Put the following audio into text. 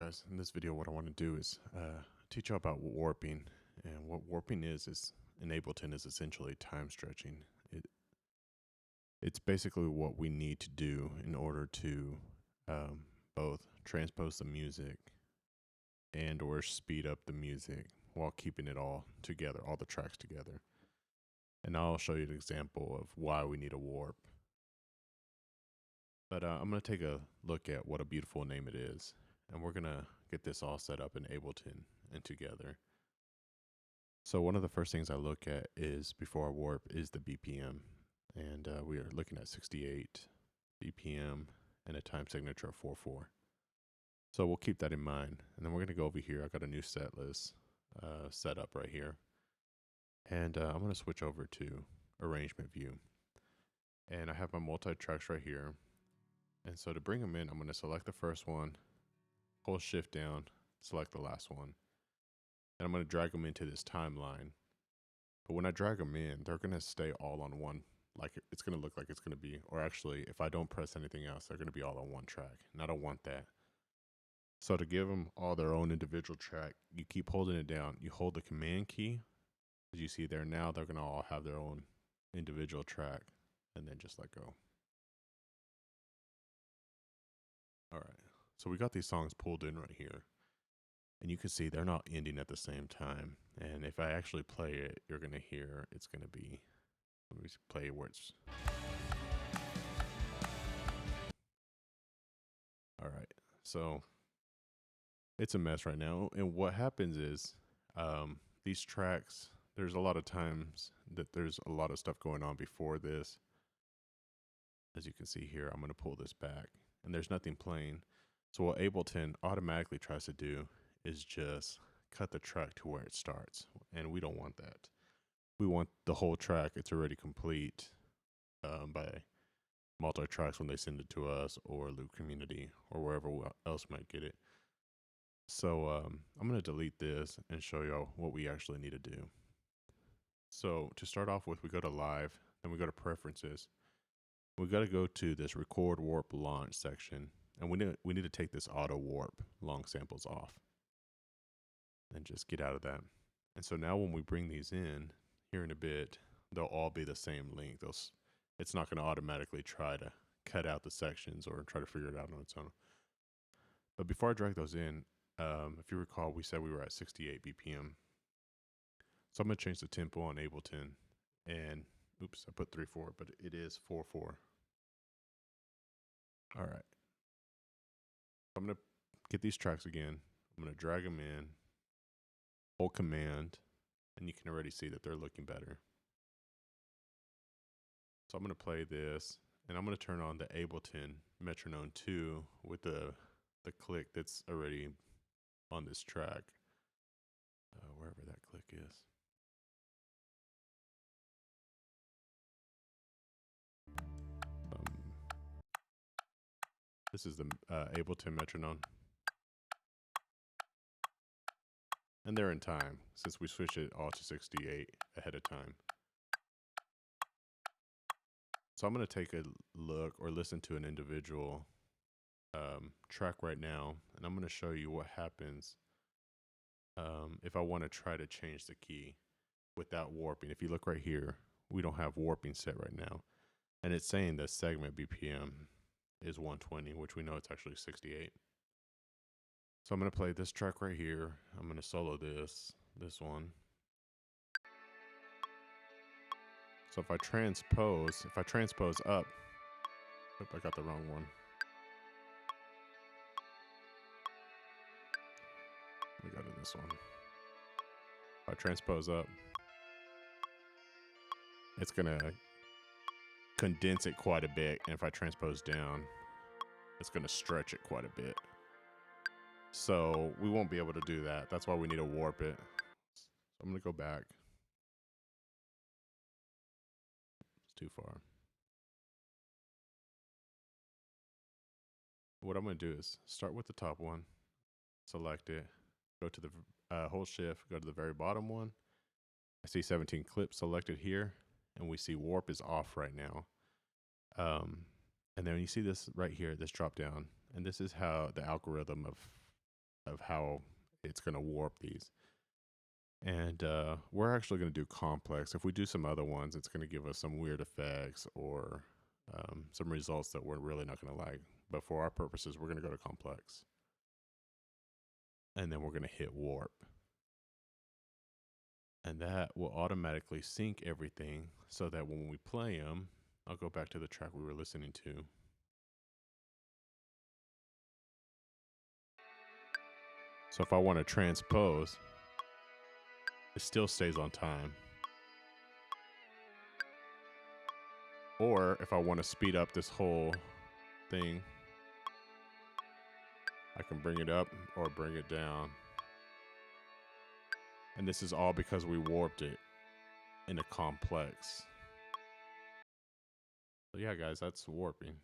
Guys, in this video, what I want to do is teach you about warping. And what warping is in Ableton is essentially time stretching. It, it's basically what we need to do in order to both transpose the music and or speed up the music while keeping it all together, all the tracks together. And I'll show you an example of why we need a warp. But I'm going to take a look at what a beautiful name it is. And we're going to get this all set up in Ableton and together. So one of the first things I look at is before I warp is the BPM. And we are looking at 68 BPM and a time signature of 4/4. So we'll keep that in mind. And then we're going to go over here. I got a new set list set up right here. And I'm going to switch over to arrangement view. And I have my multi-tracks right here. And so to bring them in, I'm going to select the first one, hold shift down, select the last one. And I'm going to drag them into this timeline. But when I drag them in, they're going to stay all on one. Like it's going to look like it's going to be, or actually, if I don't press anything else, they're going to be all on one track. And I don't want that. So to give them all their own individual track, you keep holding it down. You hold the command key. As you see there now, they're going to all have their own individual track. And then just let go. All right. So we got these songs pulled in right here. And you can see they're not ending at the same time. And if I actually play it, you're going to hear it's going to be, let me play where it's. All right. So it's a mess right now. And what happens is these tracks, there's a lot of times that there's a lot of stuff going on before this. As you can see here, I'm going to pull this back and there's nothing playing. So what Ableton automatically tries to do is just cut the track to where it starts. And we don't want that. We want the whole track. It's already complete by Multitracks when they send it to us, or Loop Community, or wherever else might get it. So I'm going to delete this and show you what we actually need to do. So to start off with, we go to Live, then we go to Preferences. We got to go to this Record Warp Launch section, and we need to take this Auto Warp long samples off, and just get out of that. And so now when we bring these in here in a bit, they'll all be the same length. It's not going to automatically try to cut out the sections or try to figure it out on its own. But before I drag those in, if you recall, we said we were at 68 BPM. So I'm going to change the tempo on Ableton. And, oops, I put 3/4, but it is 4/4. All right. I'm going to get these tracks again. I'm going to drag them in, hold Command, and you can already see that they're looking better. So I'm going to play this, and I'm going to turn on the Ableton metronome 2 with the click that's already on this track, wherever that click is. This is the Ableton metronome. And they're in time, since we switched it all to 68 ahead of time. So I'm going to take a look or listen to an individual track right now, and I'm going to show you what happens if I want to try to change the key without warping. If you look right here, we don't have warping set right now. And it's saying the segment BPM is 120, which we know it's actually 68. So I'm going to play this track right here. I'm going to solo this one. So if I transpose up, oop, I got the wrong one. Let me go to this one. If I transpose up, it's going to condense it quite a bit. And if I transpose down, it's going to stretch it quite a bit. So we won't be able to do that. That's why we need to warp it. So I'm going to go back. It's too far. What I'm going to do is start with the top one, select it, go to the hold shift, go to the very bottom one. I see 17 clips selected here, and we see warp is off right now. And then you see this right here, this drop down, and this is how the algorithm of of how it's going to warp these. And we're actually going to do complex. If we do some other ones, it's going to give us some weird effects or some results that we're really not going to like. But for our purposes, we're going to go to complex. And then we're going to hit warp. And that will automatically sync everything so that when we play them, I'll go back to the track we were listening to. So if I want to transpose, it still stays on time. Or if I want to speed up this whole thing, I can bring it up or bring it down. And this is all because we warped it into complex. So yeah, guys, that's warping.